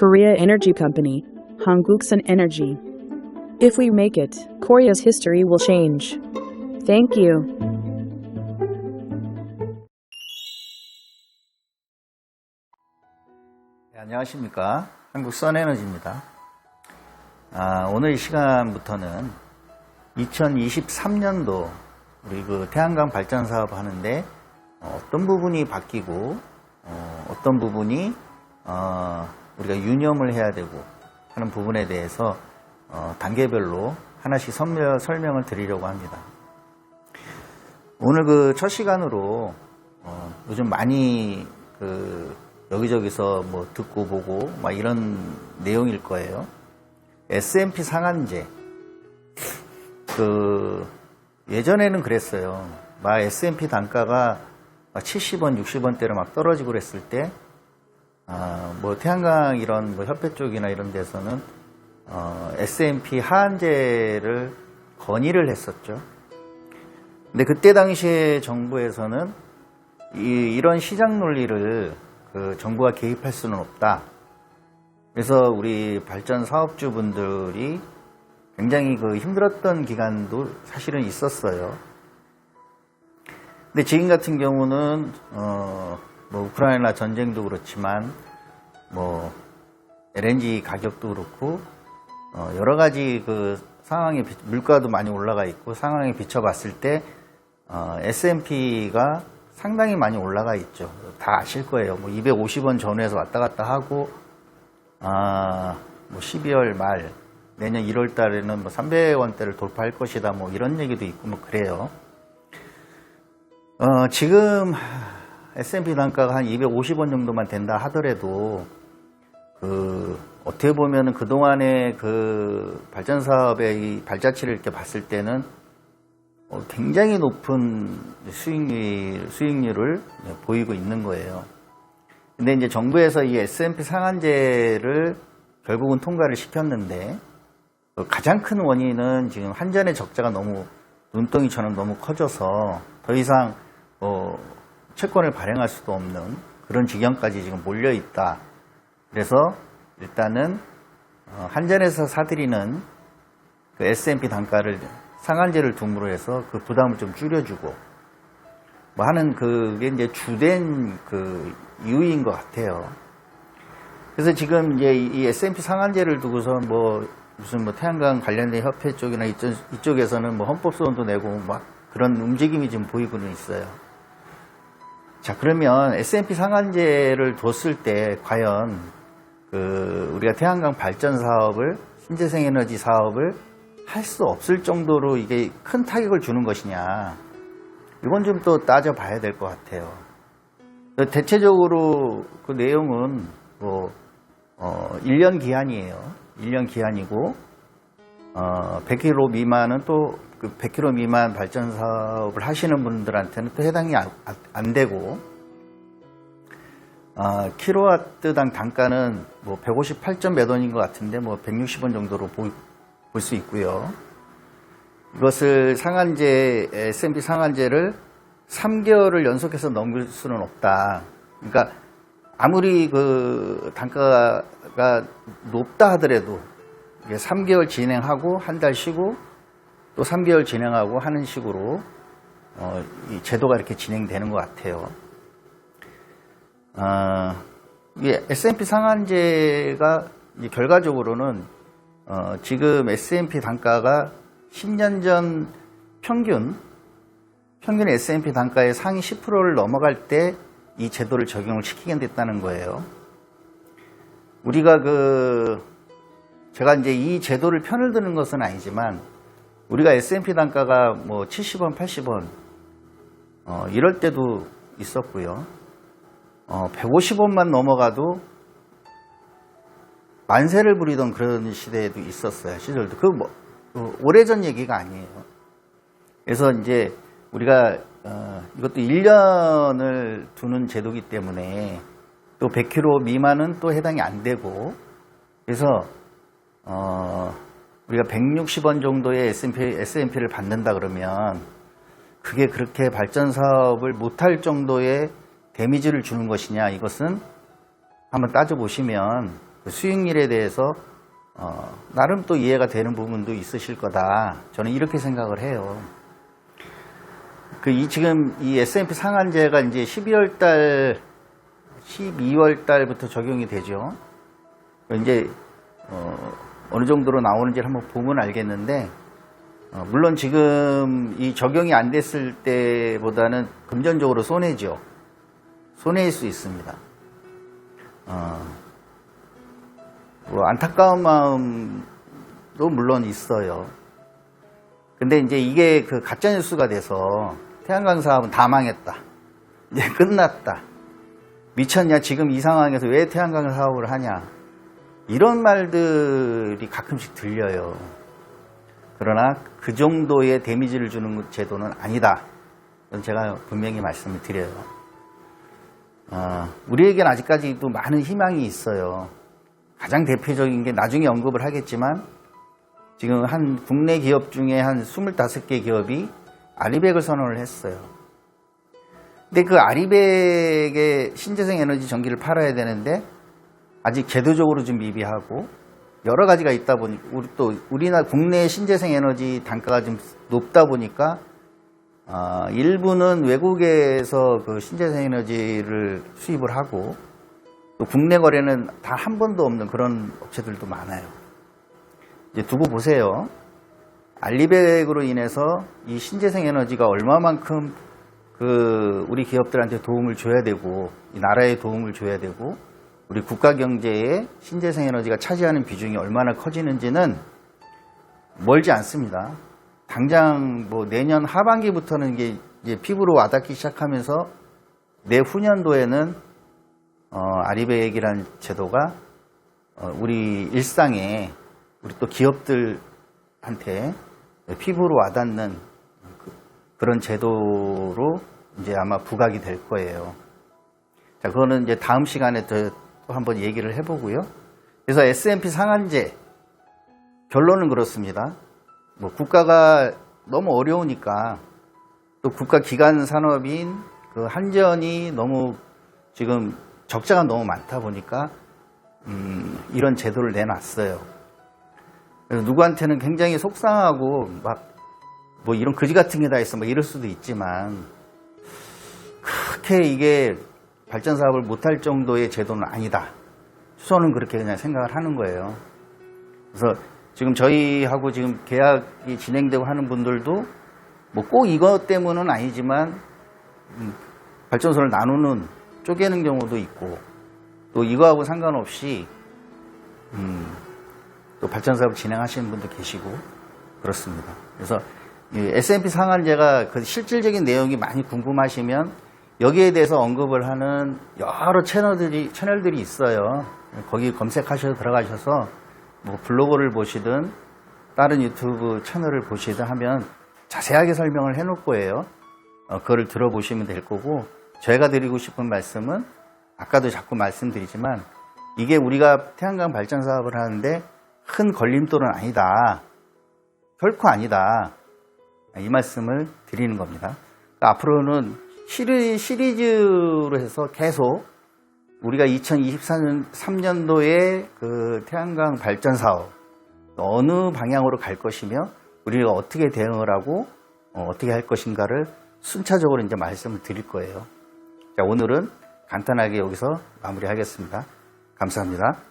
Korea Energy Company, Hanguksan Energy. If we make it, Korea's history will change. Thank you. 네, 안녕하십니까. 한국선에너지입니다. 오늘 이 시간부터는 2023년도 우리 태양광 발전 사업 하는데 어떤 부분이 바뀌고 어떤 부분이 우리가 유념을 해야 되고 하는 부분에 대해서 단계별로 하나씩 설명을 드리려고 합니다. 오늘 첫 시간으로 요즘 많이 여기저기서 듣고 보고 막 이런 내용일 거예요. S&P 상한제. 예전에는 그랬어요. 막 S&P 단가가 70원, 60원대로 막 떨어지고 그랬을 때, 태양광 이런 협회 쪽이나 이런 데서는, S&P 하한제를 건의를 했었죠. 근데 그때 당시에 정부에서는 이런 시장 논리를 정부가 개입할 수는 없다. 그래서 우리 발전 사업주분들이 굉장히 힘들었던 기간도 사실은 있었어요. 근데 지금 같은 경우는 우크라이나 전쟁도 그렇지만 LNG 가격도 그렇고 여러 가지 상황에 물가도 많이 올라가 있고 상황에 비춰봤을 때 S&P가 상당히 많이 올라가 있죠. 다 아실 거예요. 250원 전후에서 왔다 갔다 하고 12월 말 내년 1월 달에는 300원대를 돌파할 것이다. 이런 얘기도 있고 그래요. 지금 S&P 단가가 한 250원 정도만 된다 하더라도 어떻게 보면은 그동안의 발전 사업의 발자취를 이렇게 봤을 때는 굉장히 높은 수익률을 보이고 있는 거예요. 근데 이제 정부에서 이 S&P 상한제를 결국은 통과를 시켰는데 가장 큰 원인은 지금 한전의 적자가 너무 눈덩이처럼 너무 커져서 더 이상 채권을 발행할 수도 없는 그런 지경까지 지금 몰려 있다. 그래서 일단은 한전에서 사들이는 S&P 단가를 상한제를 둠으로 해서 부담을 좀 줄여주고 하는 그게 이제 주된 이유인 것 같아요. 그래서 지금 이제 이 S&P 상한제를 두고서 무슨 태양광 관련된 협회 쪽이나 이쪽에서는 헌법소원도 내고 그런 움직임이 지금 보이고는 있어요. 자, 그러면 S&P 상한제를 뒀을 때 과연 우리가 태양광 발전 사업을 신재생에너지 사업을 할 수 없을 정도로 이게 큰 타격을 주는 것이냐, 이건 좀 또 따져봐야 될 것 같아요. 대체적으로 그 내용은 1년 기한이에요. 1년 기한이고 100km 미만은 또 100km 미만 발전 사업을 하시는 분들한테는 또 해당이 안 되고 킬로와트당 단가는 158점 몇 원인 것 같은데 160원 정도로 볼 수 있고요. 이것을 S&P 상한제를 3개월을 연속해서 넘길 수는 없다. 그러니까 아무리 단가가 높다 하더라도 3개월 진행하고 한 달 쉬고 또 3개월 진행하고 하는 식으로 이 제도가 이렇게 진행되는 것 같아요. S&P 상한제가 결과적으로는 지금 S&P 단가가 10년 전 평균 S&P 단가의 상위 10%를 넘어갈 때 이 제도를 적용을 시키게 됐다는 거예요. 우리가 제가 이제 이 제도를 편을 드는 것은 아니지만 우리가 S&P 단가가 70원, 80원 이럴 때도 있었고요. 150원만 넘어가도 만세를 부리던 그런 시대에도 있었어요. 시절도. 오래전 얘기가 아니에요. 그래서 이제 우리가 이것도 1년을 두는 제도이기 때문에 또 100km 미만은 또 해당이 안 되고, 그래서 우리가 160원 정도의 S&P를 받는다 그러면 그게 그렇게 발전 사업을 못할 정도의 데미지를 주는 것이냐, 이것은 한번 따져보시면 그 수익률에 대해서 나름 또 이해가 되는 부분도 있으실 거다. 저는 이렇게 생각을 해요. 지금 이 S&P 상한제가 이제 12월 달부터 적용이 되죠. 이제 어느 정도로 나오는지 한번 보면 알겠는데, 물론 지금 이 적용이 안 됐을 때보다는 금전적으로 손해죠. 손해일 수 있습니다. 뭐 안타까운 마음도 물론 있어요. 근데 이제 이게 그 가짜뉴스가 돼서 태양광 사업은 다 망했다. 이제 끝났다. 미쳤냐? 지금 이 상황에서 왜 태양광 사업을 하냐? 이런 말들이 가끔씩 들려요. 그러나 그 정도의 데미지를 주는 제도는 아니다. 제가 분명히 말씀을 드려요. 우리에겐 아직까지도 많은 희망이 있어요. 가장 대표적인 게 나중에 언급을 하겠지만 지금 한 국내 기업 중에 한 25개 기업이 아리백을 선언을 했어요. 근데 그 아리백의 신재생 에너지 전기를 팔아야 되는데 아직 제도적으로 좀 미비하고 여러 가지가 있다 보니까 우리나라 국내 신재생 에너지 단가가 좀 높다 보니까 일부는 외국에서 그 신재생 에너지를 수입을 하고 또 국내 거래는 단 한 번도 없는 그런 업체들도 많아요. 이제 두고 보세요. 알리백으로 인해서 이 신재생 에너지가 얼마만큼 우리 기업들한테 도움을 줘야 되고 이 나라에 도움을 줘야 되고 우리 국가 경제에 신재생 에너지가 차지하는 비중이 얼마나 커지는지는 멀지 않습니다. 당장 뭐 내년 하반기부터는 이게 이제 피부로 와닿기 시작하면서 내후년도에는 아리백이라는 제도가 우리 일상에 우리 또 기업들한테 피부로 와닿는 그런 제도로 이제 아마 부각이 될 거예요. 자, 그거는 이제 다음 시간에 또 한번 얘기를 해보고요. 그래서 S&P 상한제 결론은 그렇습니다. 뭐 국가가 너무 어려우니까 또 국가 기관 산업인 그 한전이 너무 지금 적자가 너무 많다 보니까 이런 제도를 내놨어요. 그래서 누구한테는 굉장히 속상하고 막 뭐 이런 거지 같은 게 다 있어 뭐 이럴 수도 있지만 그렇게 이게 발전 사업을 못할 정도의 제도는 아니다. 저는 그렇게 그냥 생각을 하는 거예요. 그래서 지금 저희하고 지금 계약이 진행되고 하는 분들도 뭐 꼭 이것 때문은 아니지만 발전소를 나누는 쪼개는 경우도 있고 또 이거하고 상관없이 또 발전 사업 진행하시는 분도 계시고 그렇습니다. 그래서 이 S&P 상한제가 그 실질적인 내용이 많이 궁금하시면 여기에 대해서 언급을 하는 여러 채널들이 있어요. 거기 검색하셔서 들어가셔서 뭐 블로그를 보시든 다른 유튜브 채널을 보시든 하면 자세하게 설명을 해놓을 거예요. 그거를 들어보시면 될 거고 저희가 드리고 싶은 말씀은 아까도 자꾸 말씀드리지만 이게 우리가 태양광 발전 사업을 하는데 큰 걸림돌은 아니다. 결코 아니다. 이 말씀을 드리는 겁니다. 앞으로는 시리즈로 해서 계속 우리가 2023년도에 그 태양광 발전 사업 어느 방향으로 갈 것이며 우리가 어떻게 대응을 하고 어떻게 할 것인가를 순차적으로 이제 말씀을 드릴 거예요. 자, 오늘은 간단하게 여기서 마무리하겠습니다. 감사합니다.